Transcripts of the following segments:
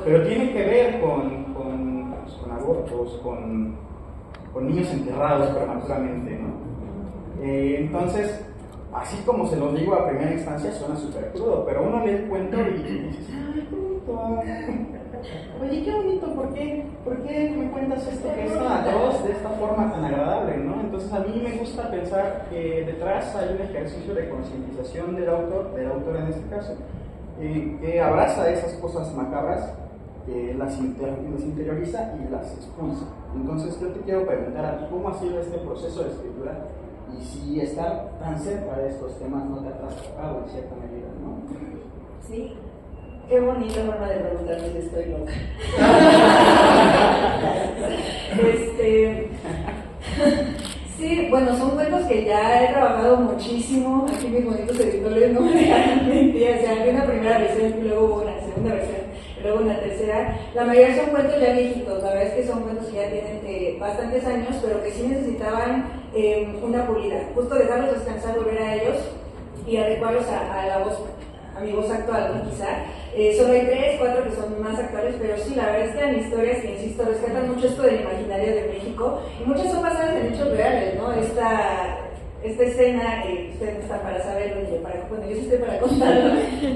pero tiene que ver con abortos, con niños enterrados prematuramente, ¿no? Entonces, así como se lo digo a primera instancia, suena súper crudo, pero uno lee el cuento y dices, ¡ay, qué bonito! Oye, qué bonito, ¿por qué me cuentas esto que es tan atroz, de esta forma tan agradable, ¿no? Entonces a mí me gusta pensar que detrás hay un ejercicio de concientización del autor en este caso, que abraza esas cosas macabras, las interioriza y las expulsa. Entonces yo te quiero preguntar a ti, ¿cómo ha sido este proceso de escritura? Y si estar tan cerca de estos temas no te ha trastocado en cierta medida, ¿no? Sí. Qué bonita forma de preguntarme si estoy loca. Sí, bueno, son cuentos que ya he trabajado muchísimo. Aquí mis bonitos editores no me dejan mentir. O sea, había una primera versión y luego hubo una segunda versión y luego una tercera. La mayoría son cuentos ya viejitos. La verdad es que son cuentos que ya tienen bastantes años, pero que sí necesitaban una pulida. Justo dejarlos descansar, volver a ellos y adecuarlos a mi voz actual, ¿no? Quizá. Solo hay 3, 4 que son más actuales, pero sí, la verdad es que eran historias que, insisto, rescatan mucho esto del imaginario de México y muchas son basadas en hechos reales, ¿no? Esta escena, ustedes están para saberlo, bueno, yo sí estoy para contarlo.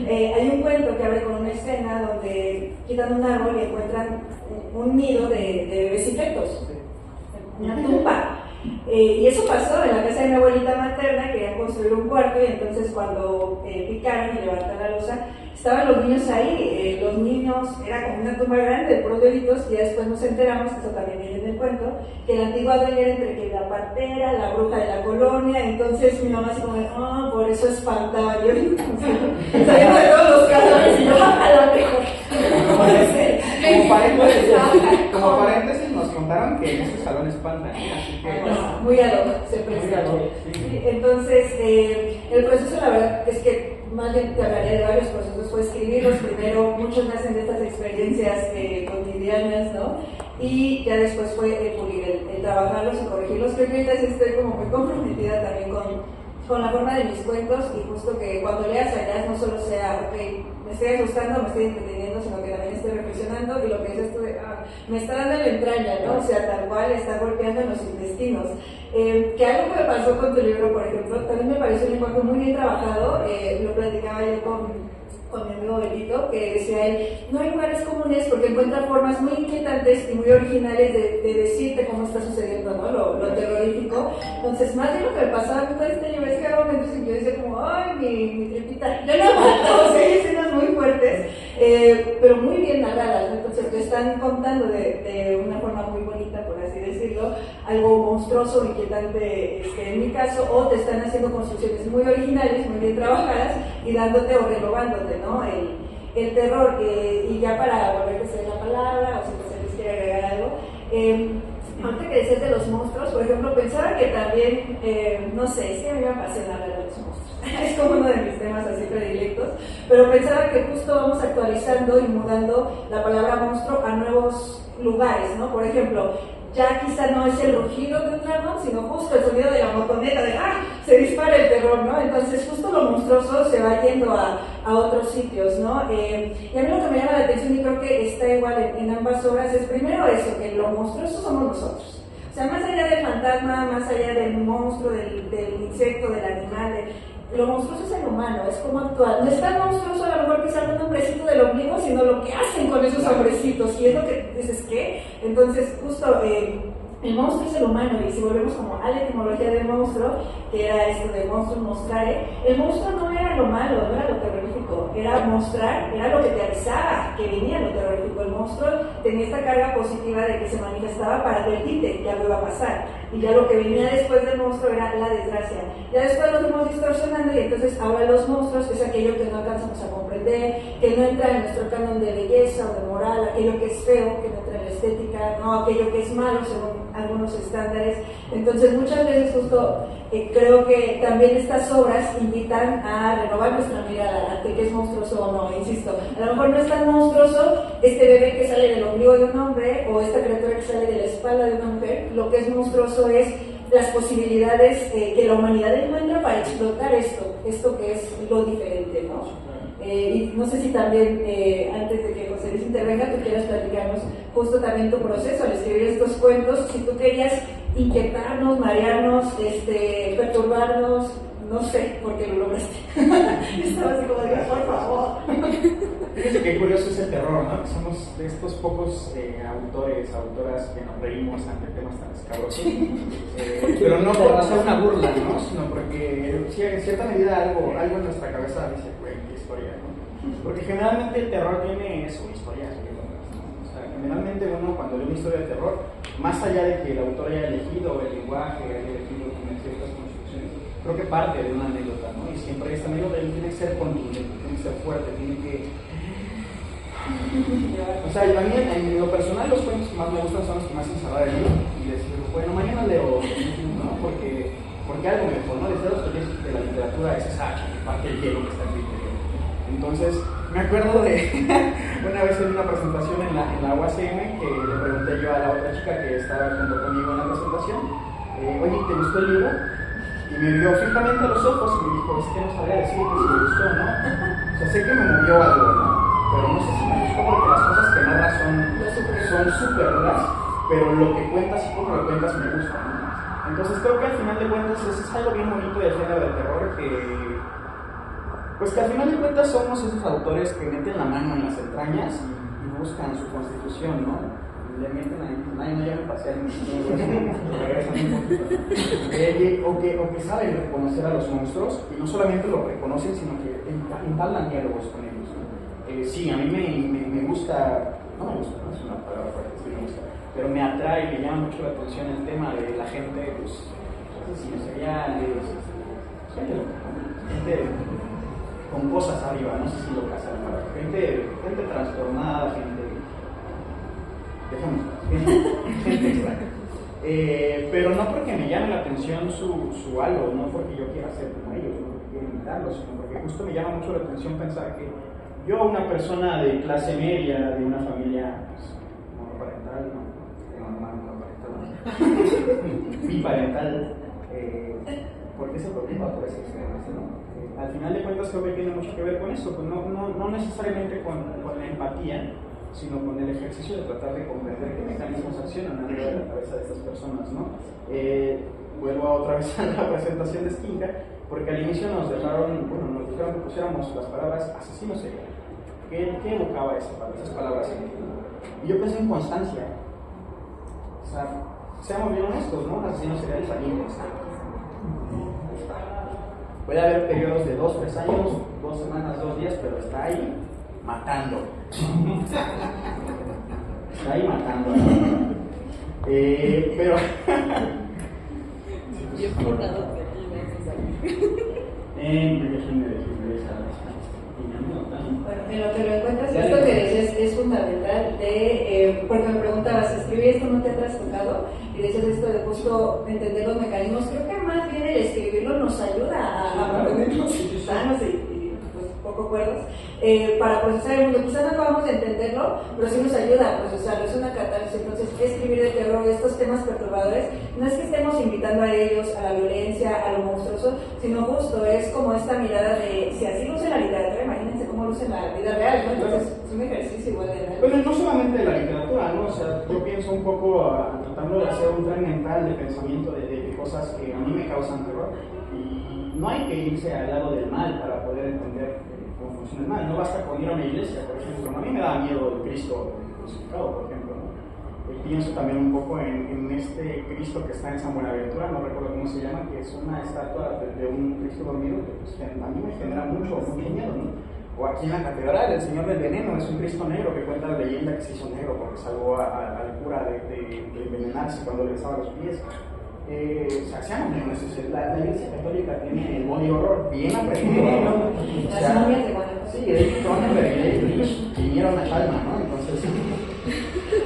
Hay un cuento que abre con una escena donde quitan un árbol y encuentran un nido de bebecitos, una tumba. Y eso pasó en la casa de mi abuelita materna, querían construir un cuarto y entonces cuando picaron y levantaron la losa, estaban los niños ahí. Los niños, era como una tumba grande de puros bebitos y ya después nos enteramos, que eso también viene en el cuento, que la antigua dueña era entre que la partera, la bruja de la colonia. Entonces mi mamá así como, por eso espantaba. Yo sabiendo de todos los casos y yo, a lo mejor. Como paréntesis nos contaron que en este salón espantan, así que... Muy ad hoc, se presta. Sí. Entonces, el proceso, la verdad, es que más bien te hablaré de varios procesos. Fue escribirlos primero, muchos nacen de estas experiencias cotidianas, ¿no? Y ya después fue pulir, el trabajarlos y corregirlos. Creo que ahorita sí estoy como muy comprometida también con la forma de mis cuentos, y justo que cuando leas allá no solo sea, me estoy asustando, me estoy entreteniendo, sino que también estoy reflexionando, y lo que es esto de, me está dando la entraña, ¿no? O sea, tal cual está golpeando en los intestinos. Que algo que me pasó con tu libro, por ejemplo, también me pareció un lenguaje muy bien trabajado. Lo platicaba yo con mi amigo Belito, que decía él, no hay lugares comunes porque encuentra formas muy inquietantes y muy originales de decirte cómo está sucediendo, ¿no? Lo terrorífico. Entonces, más de lo que me pasaba con todo este libro es que había momentos en que yo decía como, ay, mi tripita, yo no aguanto. O sea, hay escenas muy fuertes, pero muy bien narradas, ¿no? Entonces te están contando de una forma muy bonita, por así decirlo, algo monstruoso o inquietante en mi caso, o te están haciendo construcciones muy originales, muy bien trabajadas y dándote o renovándote, ¿no? El terror. Y ya para volver a hacer la palabra, o si José les quiere agregar algo, ahorita que decías de los monstruos, por ejemplo, pensaba que también, no sé, es que a mí me apasiona hablar de los monstruos, es como uno de mis temas así predilectos, pero pensaba que justo vamos actualizando y mudando la palabra monstruo a nuevos lugares, ¿no? Por ejemplo, ya quizá no es el rugido de un dragón, sino justo el sonido de la motoneta, de se dispara el terror, ¿no? Entonces justo lo monstruoso se va yendo a otros sitios, ¿no? Y a mí lo que me llama la atención, y creo que está igual en ambas obras, es primero eso, que lo monstruoso somos nosotros. O sea, más allá del fantasma, más allá del monstruo, del insecto, del animal, lo monstruoso es el humano, es cómo actuar. No es tan monstruoso a lo mejor que salga un hombrecito del ombligo, sino lo que hacen con esos hombrecitos, y es lo que dices, ¿qué? Entonces, justo el monstruo es el humano, y si volvemos como a la etimología del monstruo, que era esto de monstruo, mostrare, el monstruo no era lo malo, no era lo terrorífico, era mostrar, era lo que te avisaba que venía lo terrorífico. El monstruo tenía esta carga positiva de que se manifestaba para advertirte que algo iba a pasar, y ya lo que venía después del monstruo era la desgracia. Ya después lo fuimos distorsionando, y entonces ahora los monstruos es aquello que no alcanzamos a comprender, que no entra en nuestro canon de belleza o de moral, aquello que es feo, que no entra en la estética, no aquello que es malo según algunos estándares. Entonces muchas veces justo creo que también estas obras invitan a renovar nuestra mirada ante qué es monstruoso o no. Insisto, a lo mejor no es tan monstruoso este bebé que sale del ombligo de un hombre o esta criatura que sale de la espalda de una mujer. Lo que es monstruoso es las posibilidades que la humanidad encuentra para explotar esto que es lo diferente, ¿no? Y no sé si también, antes de que José Luis intervenga, tú quieras platicarnos justo también tu proceso al escribir estos cuentos, si tú querías inquietarnos, marearnos, perturbarnos, no sé, por qué lo lograste. Estaba así como de, por favor. Fíjense qué curioso es el terror, ¿no? Somos de estos pocos autores, autoras que nos reímos ante temas tan escabrosos. Pero no por hacer una burla, ¿no? Sino porque en cierta medida algo en nuestra cabeza dice, güey, qué historia, ¿no? Porque generalmente el terror tiene eso, historias, ¿no? O sea, generalmente uno cuando lee una historia de terror, más allá de que el autor haya elegido el lenguaje, haya elegido ciertas construcciones, creo que parte de una anécdota, ¿no? Y siempre esta anécdota tiene que ser contundente, tiene que ser fuerte, tiene que... O sea, a mí en lo personal los cuentos que más me gustan son los que me hacen cerrar el libro y decir, bueno, mañana leo, ¿no? Porque algo me dejó, ¿no? Desde los colegios de la literatura es esa hacha que parte el hielo que está en mi interior. Entonces, me acuerdo de una vez en una presentación en la UACM que le pregunté yo a la otra chica que estaba junto conmigo en la presentación, oye, ¿te gustó el libro? Y me vio fijamente a los ojos y me dijo, es que no sabía decir si me gustó o no. O sea, sé que me movió algo, ¿no? Pero no sé si me gustó porque las cosas que narra son súper duras, pero lo que cuentas y cómo lo cuentas me gusta, ¿no? Entonces creo que al final de cuentas es algo bien bonito del género de terror pues que al final de cuentas somos esos autores que meten la mano en las entrañas y buscan su constitución, ¿no? Le meten ahí, no, ya me pasé al mismo, o que saben reconocer a los monstruos y no solamente lo reconocen, sino que entablan diálogos con ellos, ¿no? Sí, a mí me gusta, no me gusta, no es una palabra fuerte, sí me gusta, pero me atrae, me llama mucho la atención el tema de la gente, pues, asesinos seriales, gente con cosas arriba, no sé si lo casan, gente trastornada, gente extraña. Pero no porque me llame la atención su algo, no porque yo quiera ser como ellos, no porque quiera imitarlos, sino porque justo me llama mucho la atención pensar que yo, una persona de clase media, de una familia pues, monoparental, biparental, ¿por qué se preocupa por ese extremo? ¿No? Al final de cuentas creo que tiene mucho que ver con eso, pues no necesariamente con la empatía, sino con el ejercicio de tratar de comprender qué mecanismos accionan arriba de la cabeza de estas personas, ¿no? Vuelvo otra vez a la presentación de Skinca, porque al inicio nos dijeron que pusiéramos las palabras asesino serial. ¿Qué evocaba esas palabras? Y yo pensé en constancia. O sea, seamos bien honestos, ¿no? Un asesino serial es alguien constante. Puede haber periodos de 2, 3 años, 2 semanas, 2 días, pero está ahí matando. Está ahí matando. Pero. Yo por nada Bueno, en lo que lo encuentras, esto que decías es fundamental, porque me preguntabas, ¿escribir esto no te ha trastocado? Y decías esto de justo entender los mecanismos. Creo que más bien el escribirlo nos ayuda a mantenernos sanos y pues, poco cuerdos para procesar el mundo. Quizás no acabamos de entenderlo, pero sí nos ayuda a procesarlo. Es una catarsis. Entonces, escribir de terror, estos temas perturbadores, no es que estemos invitando a ellos a la violencia, a lo monstruoso, sino justo es como esta mirada de, si así luce la literatura, imagínense cómo luce la vida real, ¿no? Entonces, es un ejercicio igual de real. Bueno, no solamente de la literatura, ¿no? O sea, yo pienso un poco tratando de hacer un tren mental de pensamiento de cosas que a mí me causan terror. Y no hay que irse al lado del mal para poder entender cómo funciona el mal. No basta con ir a una iglesia, por ejemplo. A mí me da miedo el Cristo crucificado, por ejemplo, ¿no? Pienso también un poco en este Cristo que está en San Buenaventura, no recuerdo cómo se llama, que es una estatua de un Cristo dormido que pues, a mí me genera mucho miedo, ¿no? O aquí en la catedral, el Señor del Veneno es un Cristo negro que cuenta la leyenda que se hizo negro porque salvó al cura de envenenarse cuando le besaba los pies. O sea, seamos honestos, la Iglesia Católica tiene el body horror bien aprendido, ¿no? O sea, sí, ellos vinieron a Calma, ¿no? Entonces,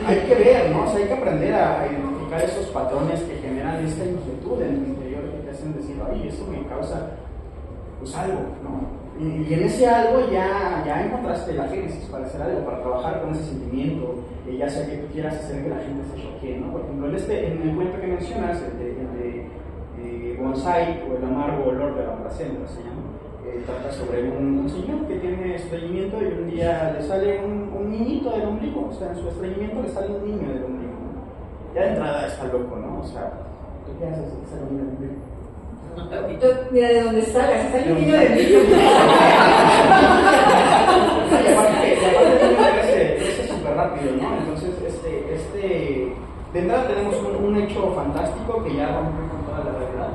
hay que ver, ¿no? O sea, hay que aprender a identificar esos patrones que generan esta inquietud en el interior que te hacen decir, ay, eso me causa, pues, algo, ¿no? Y en ese algo ya encontraste la génesis para hacer algo, para trabajar con ese sentimiento, ya sea que tú quieras hacer que la gente se choquee, ¿no? Por ejemplo, en el cuento que mencionas, el de Bonsai, o el amargo olor de la placenta, se llama, trata sobre un señor que tiene estreñimiento y un día le sale un niñito del ombligo, o sea, en su estreñimiento le sale un niño del ombligo, ¿no? Ya de entrada está loco, ¿no? O sea, ¿tú qué haces si te sale un niño del ombligo? Mira, de dónde salga, si sale un niño del ombligo. Y aparte crece súper rápido, ¿no? Entonces, de entrada tenemos un hecho fantástico que ya rompe con toda la realidad.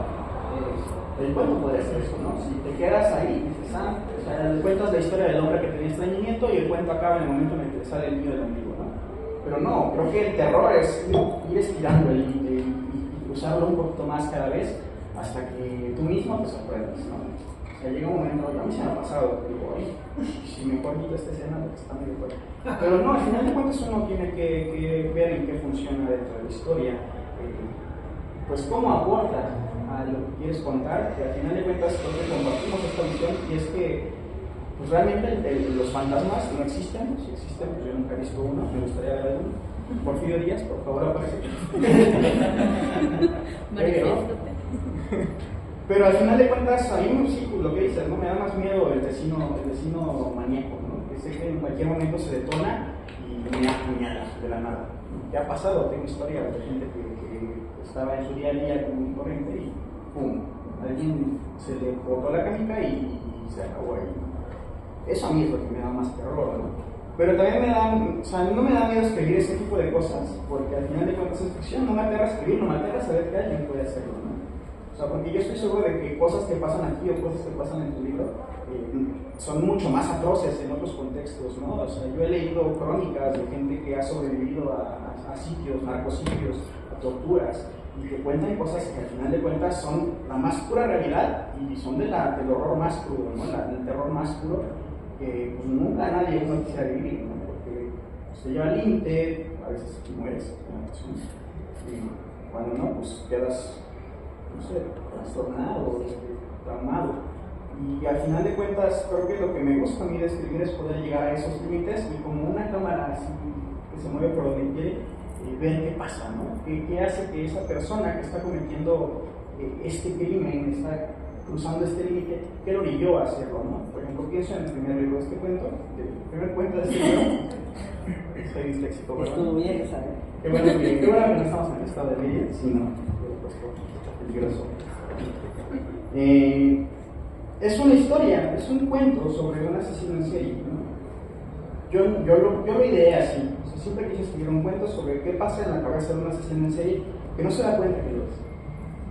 El cuento puede ser eso, ¿no? Si te quedas ahí, o sea, cuentas la historia del hombre que tenía estreñimiento y el cuento acaba en el momento en el que sale el niño del ombligo, ¿no? Pero no, creo que el terror es ir estirando el límite y cruzarlo un poquito más cada vez hasta que tú mismo te sorprendes, ¿no? O sea, llega un momento, a mí se me ha pasado, digo, oye, si mejor quito esta escena porque está medio fuerte. Pero no, al final de cuentas uno tiene que ver en qué funciona dentro de la historia, pues cómo aporta a lo que quieres contar, que al final de cuentas creo que compartimos esta visión, y es que pues realmente los fantasmas no existen, si existen, pues yo nunca he visto uno, me gustaría ver uno. Porfirio Díaz, por favor, aparece. Pero al final de cuentas, a mí sí, pues, lo que dices, ¿no? Me da más miedo el vecino maníaco, ¿no? Que sé que en cualquier momento se detona y me apuñala de la nada. ¿Qué ha pasado? Tengo historias de gente que estaba en su día a día común y corriente y ¡pum! Alguien se le botó la canica y se acabó ahí. Eso a mí es lo que me da más terror, ¿no? Pero también no me da miedo escribir ese tipo de cosas, porque al final de cuentas es ficción, no me aterra escribir, no me aterra saber que alguien puede hacerlo, ¿no? O sea, porque yo estoy seguro de que cosas que pasan aquí o cosas que pasan en tu libro son mucho más atroces en otros contextos, ¿no? O sea, yo he leído crónicas de gente que ha sobrevivido a sitios, narcositios, a torturas, y que cuentan cosas que al final de cuentas son la más pura realidad y son del horror más crudo, ¿no? El terror más puro que pues, nunca nadie uno quisiera vivir, ¿no? Porque se lleva al límite, a veces mueres, y cuando no, pues quedas, no sé, trastornado, traumado. Y al final de cuentas, creo que lo que me gusta a mí de escribir es poder llegar a esos límites y como una cámara así que se mueve por donde quiere, ver qué pasa, ¿no? ¿Qué hace que esa persona que está cometiendo este crimen, está cruzando este límite, qué lo orilló a hacerlo, ¿no? Por ejemplo, pienso en el primer libro de este cuento, el primer cuento de este libro, soy disléxico, ¿verdad? Estuvo bien, ¿sabes? Qué bueno que no estamos en el estado de ley, sino, pues, peligroso. Es una historia, es un cuento sobre un asesino en serie, ¿no? Yo lo ideé así, o sea, siempre quise escribir un cuento sobre qué pasa en la cabeza de un asesino en serie que no se da cuenta que lo es.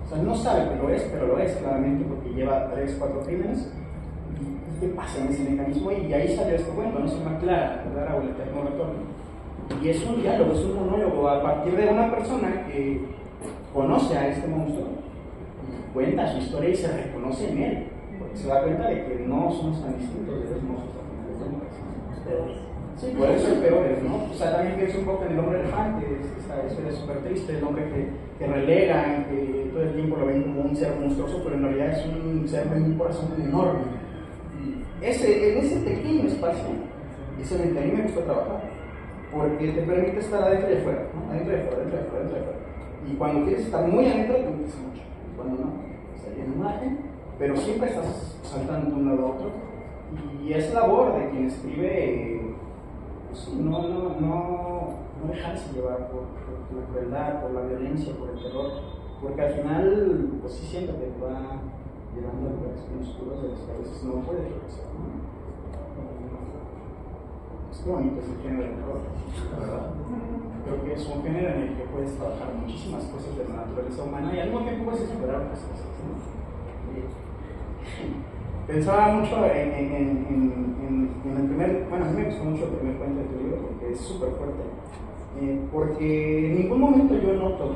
O sea, no sabe que lo es, pero lo es claramente porque lleva 3, 4 crímenes. ¿Y qué pasa en ese mecanismo? Y ahí salió este cuento, no se llama Clara o el eterno retorno. Y es un diálogo, es un monólogo a partir de una persona que conoce a este monstruo, cuenta su historia y se reconoce en él, porque se da cuenta de que no somos tan distintos de los monstruos. Sí, pueden ser peores, ¿no? O sea, también pienso un poco en el hombre elefante, esta historia súper triste, el hombre que relega, que todo el tiempo lo ven como un ser monstruoso, pero en realidad es un ser de un corazón enorme. Y en ese pequeño espacio, es en el que a mí me gusta trabajar, porque te permite estar adentro y afuera, ¿no? Adentro y afuera, adentro y afuera, adentro y afuera. Y cuando quieres estar muy adentro, te metes mucho. Y cuando no, estás ahí en imagen, pero siempre estás saltando de un lado a otro. Y es labor de quien escribe, pues, no dejarse llevar por la crueldad, por la violencia, por el terror, porque al final, pues sí siento que te va llevando a lugares muy oscuros de los que a veces no puedes regresar, ¿no? Es que bonito es el género del terror, la verdad. Creo que es un género en el que puedes trabajar muchísimas cosas de la naturaleza humana y al mismo tiempo puedes explorar otras cosas, ¿no? Pensaba mucho en el primer, bueno, a mí me gustó mucho el primer cuento de tu libro porque es súper fuerte, porque en ningún momento yo noto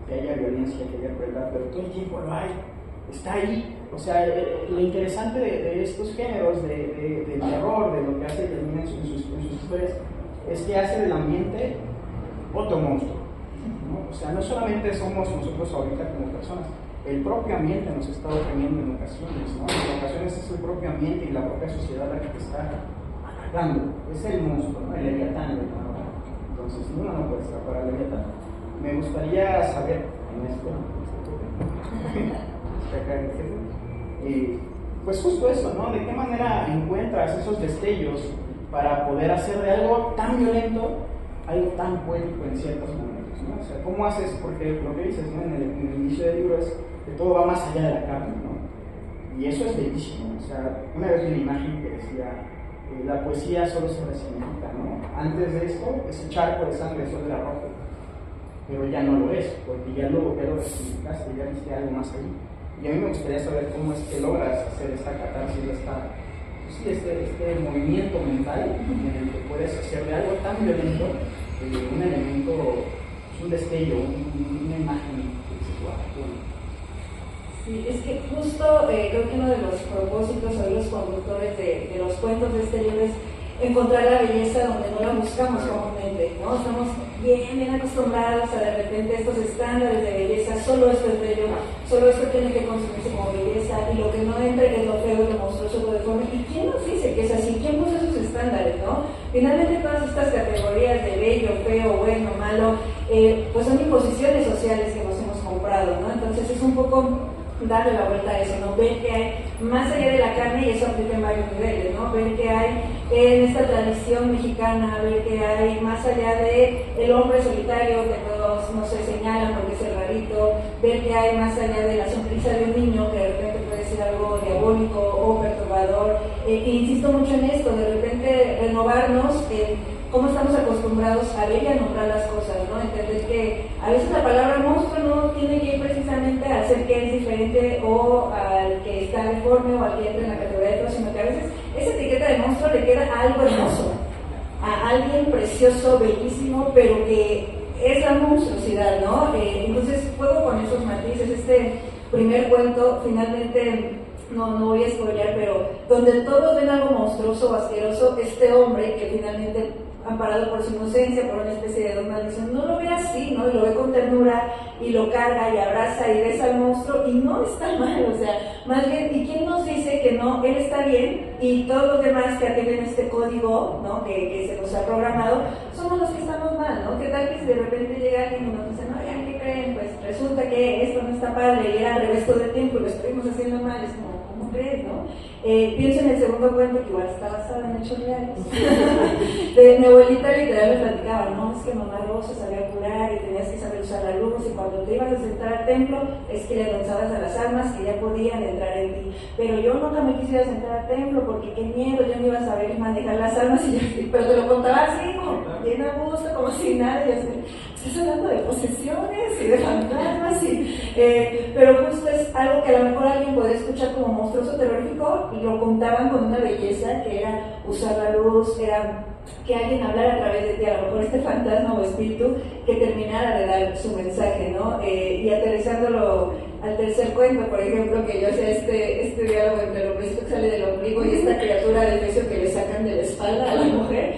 que haya violencia, que haya crueldad, pero todo el tiempo lo hay, está ahí. O sea, lo interesante de estos géneros de terror, de lo que hace Termina en sus historias, es que hace del ambiente otro monstruo, ¿no? O sea, no solamente somos nosotros ahorita como personas, el propio ambiente nos está oprimiendo en ocasiones, ¿no? En ocasiones es el propio ambiente y la propia sociedad la que te está atacando. Es el monstruo, ¿no? El leviatán, ¿no? Entonces, uno no puede escapar al leviatán. Me gustaría saber en esto, pues justo eso, ¿no? ¿De qué manera encuentras esos destellos para poder hacer de algo tan violento algo tan poético en ciertos momentos, ¿no? O sea, ¿cómo haces? Porque lo que dices, ¿no? En el inicio del libro es que todo va más allá de la carne, ¿no? Y eso es bellísimo. O sea, una vez vi una imagen que decía, la poesía solo se resignifica, ¿no? Antes de esto, ese charco de sangre solo era rojo, pero ya no lo es, porque ya lo resignificaste, ya viste algo más ahí. Y a mí me gustaría saber cómo es que logras hacer esta catarsis, este movimiento mental en el que puedes hacer de algo tan violento un elemento, un destello, una imagen que dices, wow. Sí, es que justo creo que uno de los propósitos o de los conductores de los cuentos de este libro es encontrar la belleza donde no la buscamos comúnmente, ¿no? Estamos bien acostumbrados a de repente estos estándares de belleza, solo esto es bello, solo esto tiene que consumirse como belleza, y lo que no entra es lo feo, lo monstruoso, lo deforme. ¿Y quién nos dice que es así? ¿Quién puso esos estándares, no? Finalmente todas estas categorías de bello, feo, bueno, malo, pues son imposiciones sociales que nos hemos comprado, ¿no? Entonces es un poco darle la vuelta a eso, ¿no? Ver que hay más allá de la carne, y eso aplica en varios niveles, ¿no? Ver que hay en esta tradición mexicana, ver que hay más allá de el hombre solitario que todos, no se señalan porque es el rarito, ver que hay más allá de la sonrisa de un niño que de repente puede ser algo diabólico o perturbador. Insisto mucho en esto, de repente renovarnos en cómo estamos acostumbrados a ver y a nombrar las cosas, ¿no? Entender que a veces la palabra monstruo no tiene que ir precisamente al ser que es diferente o al que está deforme o al que entra en la categoría de todo, sino que a veces esa etiqueta de monstruo le queda a algo hermoso, a alguien precioso, bellísimo, pero que es la monstruosidad, ¿no? Entonces juego con esos matices. Este primer cuento finalmente... No voy a spoilear, pero donde todos ven algo monstruoso o asqueroso, este hombre que finalmente, amparado por su inocencia, por una especie de don maldición, no lo ve así, ¿no? Y lo ve con ternura y lo carga y abraza y besa al monstruo, y no está mal, o sea, más bien, ¿y quién nos dice que no? Él está bien y todos los demás que atienden este código, ¿no? Que se nos ha programado, somos los que estamos mal, ¿no? ¿Qué tal que si de repente llega alguien y nos dice, no, ya, ¿qué creen? Pues resulta que esto no está padre y era al revés todo el tiempo y lo estuvimos haciendo mal, es como, ¿cómo crees, no? Pienso en el segundo cuento, que igual está basado en hechos reales. Mi abuelita literal me platicaba, no, es que mamá Rosa sabía curar y tenías que saber usar la luz, y cuando te ibas a sentar al templo es que le lanzabas a las almas que ya podían entrar en ti. Pero yo nunca me quisiera sentar al templo porque qué miedo, yo no iba a saber manejar las almas, pero te lo contaba así, como bien a gusto, como si nada, y así, estás hablando de posesiones y de fantasmas, pero justo es algo que a lo mejor alguien puede escuchar como monstruoso terrorífico, y lo contaban con una belleza que era usar la luz, era que alguien hablara a través de ti, a lo mejor este fantasma o espíritu que terminara de dar su mensaje, ¿no? Y aterrizándolo al tercer cuento, por ejemplo, que yo hacía este diálogo entre el hombrecito que sale del ombligo y esta criatura de pecio que le sacan de la espalda a la mujer,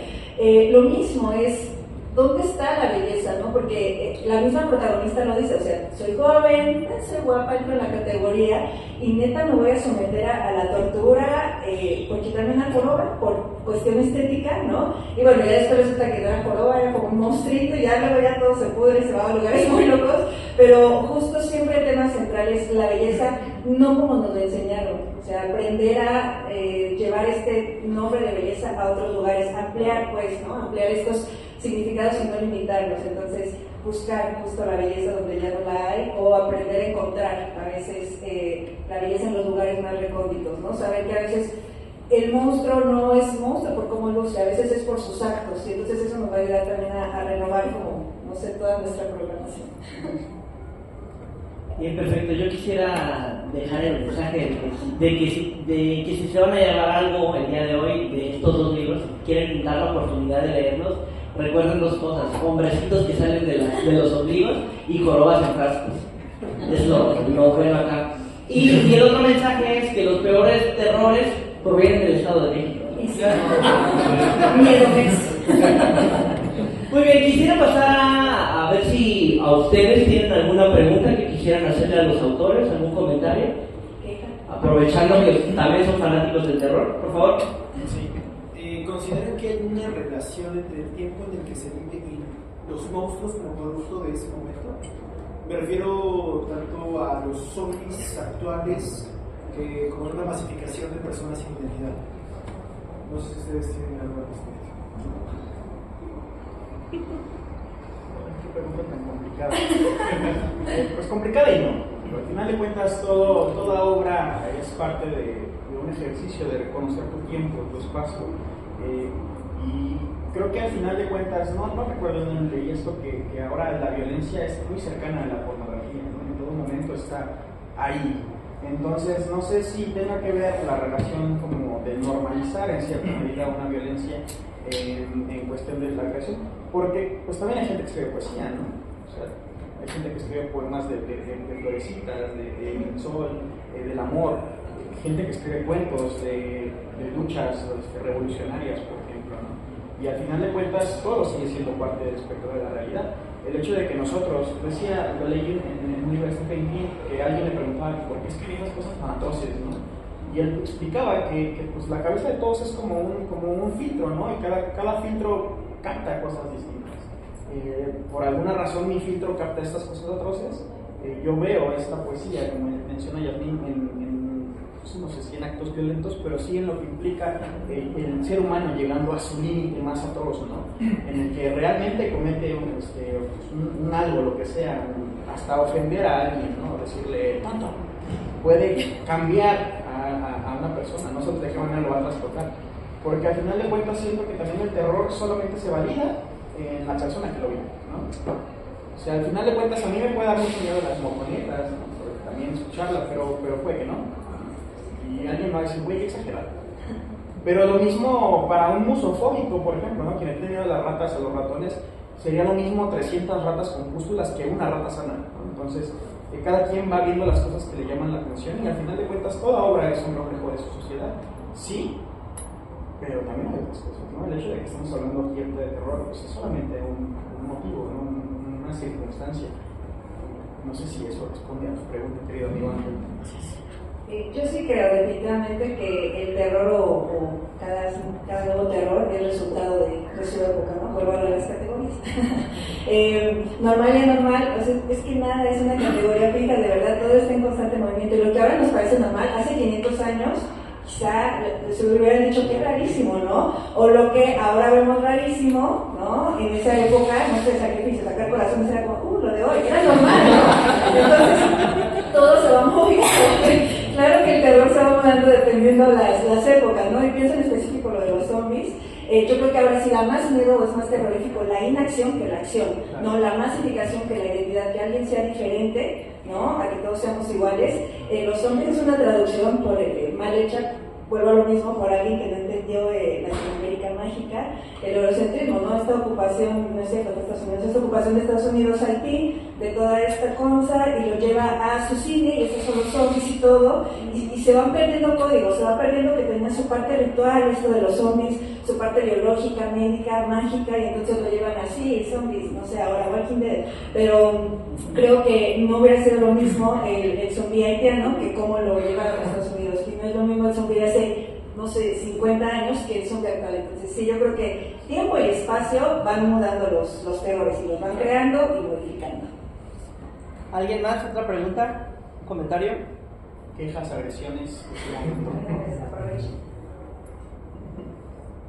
lo mismo es, ¿dónde está la belleza, no? Porque la misma protagonista lo dice, o sea, soy joven, soy guapa, entro en la categoría y neta me voy a someter a la tortura por quitarme una joroba, por cuestión estética, ¿no? Y bueno, ya después resulta que no era joroba, era como un monstruito, y ya luego ya todo se pudre, se va a lugares muy locos, pero justo siempre el tema central es la belleza, no como nos lo enseñaron, o sea, aprender a llevar este nombre de belleza a otros lugares, ampliar pues, ¿no? Ampliar estos significados y no limitarlos. Entonces buscar justo la belleza donde ya no la hay, o aprender a encontrar a veces la belleza en los lugares más recónditos, ¿no? Saber que a veces el monstruo no es monstruo por cómo luce, a veces es por sus actos, y entonces eso nos va a ayudar también a renovar como, no sé, toda nuestra programación. Bien, perfecto. Yo quisiera dejar el mensaje de que si se van a llevar algo el día de hoy de estos dos libros, quieren dar la oportunidad de leerlos, recuerden dos cosas: hombrecitos que salen de los ombligos y jorobas en frascos. Es lo bueno acá. Y el otro mensaje es que los peores terrores provienen del Estado de México. Miedo es. Muy bien, quisiera pasar a ver si a ustedes tienen alguna pregunta que quisieran hacerle a los autores, algún comentario, aprovechando que también son fanáticos del terror, por favor. Sí. ¿Consideran que hay una relación entre el tiempo en el que se vive y los monstruos como producto de ese momento? Me refiero tanto a los zombies actuales, como una masificación de personas sin identidad. No sé si ustedes tienen algo al respecto. Qué pregunta tan complicada. Pues complicada y no. Al final de cuentas, toda obra es parte de un ejercicio de reconocer tu tiempo, tu espacio. Y creo que al final de cuentas, no recuerdo dónde leí esto, que ahora la violencia es muy cercana a la pornografía, ¿no? En todo momento está ahí. Entonces, no sé si tenga que ver la relación como de normalizar en cierta medida una violencia en cuestión de la creación, porque pues también hay gente que escribe poesía, ¿no? O sea, hay gente que escribe poemas de florecitas, del sol, del amor, gente que escribe cuentos de luchas revolucionarias, por ejemplo, ¿no? Y al final de cuentas todo sigue siendo parte del espectro de la realidad. El hecho de que nosotros, lo leí en un libro de Stephen King, que alguien le preguntaba por qué escribía esas cosas tan atroces, ¿no? Y él explicaba que pues, la cabeza de todos es como un filtro, ¿no? Y cada filtro capta cosas distintas. Por alguna razón mi filtro capta estas cosas atroces. Yo veo esta poesía, como menciona Yasmín, no sé si en actos violentos, pero sí en lo que implica el ser humano llegando a su límite más atroz, ¿no? En el que realmente comete un algo, lo que sea, hasta ofender a alguien, ¿no? Decirle tonto. Puede cambiar a una persona, no sé de qué manera lo va a trastocar, porque al final de cuentas siento que también el terror solamente se valida en la persona que lo vive, ¿no? O sea, al final de cuentas a mí me puede dar mucho miedo las mojonetas, ¿no? Porque también escucharla, pero puede que no. Y alguien va a decir, güey, exagerado. Pero lo mismo para un musofóbico, por ejemplo, ¿no? Quien le tiene miedo a las ratas, a los ratones, sería lo mismo 300 ratas con pústulas que una rata sana, ¿no? Entonces, cada quien va viendo las cosas que le llaman la atención y al final de cuentas toda obra es un reflejo de su sociedad. Sí, pero también hay otras cosas, ¿no? El hecho de que estamos hablando aquí de terror, pues es solamente un motivo, ¿no? Una circunstancia. No sé si eso responde a tu pregunta, querido amigo Ángel. Yo sí creo definitivamente que el terror o cada nuevo terror es resultado de su época, ¿no? Vuelvo a hablar de las categorías. Normal y anormal, o sea, es que nada es una categoría fija, de verdad, todo está en constante movimiento. Y lo que ahora nos parece normal, hace 500 años, quizá se hubieran dicho que es rarísimo, ¿no? O lo que ahora vemos rarísimo, ¿no? En esa época, no sé, sacrificio, sacar corazones era como, lo de hoy, era normal, ¿no? Entonces, todo se va moviendo. Claro que el terror se va mudando dependiendo las épocas, ¿no? Y pienso en específico lo de los zombies. Yo creo que ahora sí da más miedo o es más terrorífico la inacción que la acción, ¿no? La masificación que la identidad, que alguien sea diferente, ¿no? A que todos seamos iguales. Los zombies es una traducción mal hecha, vuelvo a lo mismo, por alguien que no entendió Latinoamérica mágica, el eurocentrismo, ¿no? Esta ocupación, no es cierto, de Estados Unidos, esta ocupación de Estados Unidos Haití, de toda esta cosa, y lo lleva a su cine, y estos son los zombies y todo, y se van perdiendo códigos, se va perdiendo que tenía su parte ritual, esto de los zombies, su parte biológica, médica, mágica, y entonces lo llevan así, zombies, no sé, ahora Walking Dead, pero creo que no hubiera sido lo mismo el zombie haitiano que cómo lo llevaron a Estados Unidos, que no es lo mismo el zombie de hace, no sé, 50 años que el zombie actual. Entonces sí, yo creo que tiempo y espacio van mudando los terrores y los van creando y modificando. ¿Alguien más? ¿Otra pregunta? ¿Un comentario? Quejas, agresiones.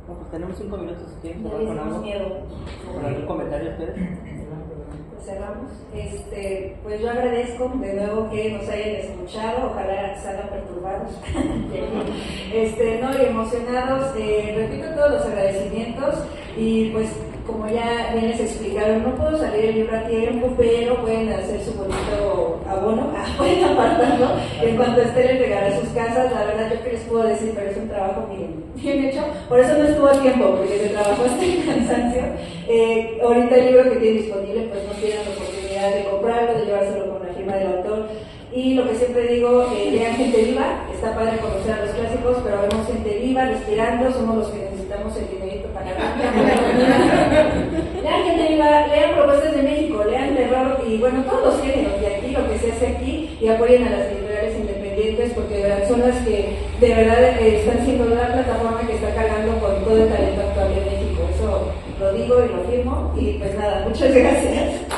No, pues tenemos 5 minutos si quieren No cerrar con algo. miedo. ¿Con algún comentario ustedes? Cerramos. Pues yo agradezco de nuevo que nos hayan escuchado, ojalá salgan perturbados no, y emocionados. Repito todos los agradecimientos y pues como ya bien les explicaron, no puedo salir el libro a tiempo, pero pueden hacer su bonito abono, pueden apartarlo en cuanto esté les llegar a sus casas. La verdad yo que les puedo decir, pero es un trabajo bien hecho, por eso no estuvo a tiempo, porque se trabajó hasta el cansancio. Ahorita el libro que tiene disponible, pues no tienen la oportunidad de comprarlo, de llevárselo con la firma del autor. Y lo que siempre digo, lean gente viva, está padre conocer a los clásicos, pero vemos gente viva, respirando, somos los que necesitamos el dinerito para lean gente viva, lean propuestas de México, lean terror y bueno, todos los géneros de aquí, lo que se hace aquí, y apoyen a las editoriales independientes, porque de verdad son las que de verdad están siendo la plataforma que está cargando con todo el talento actual de México. Eso lo digo y lo afirmo, y pues nada, muchas gracias.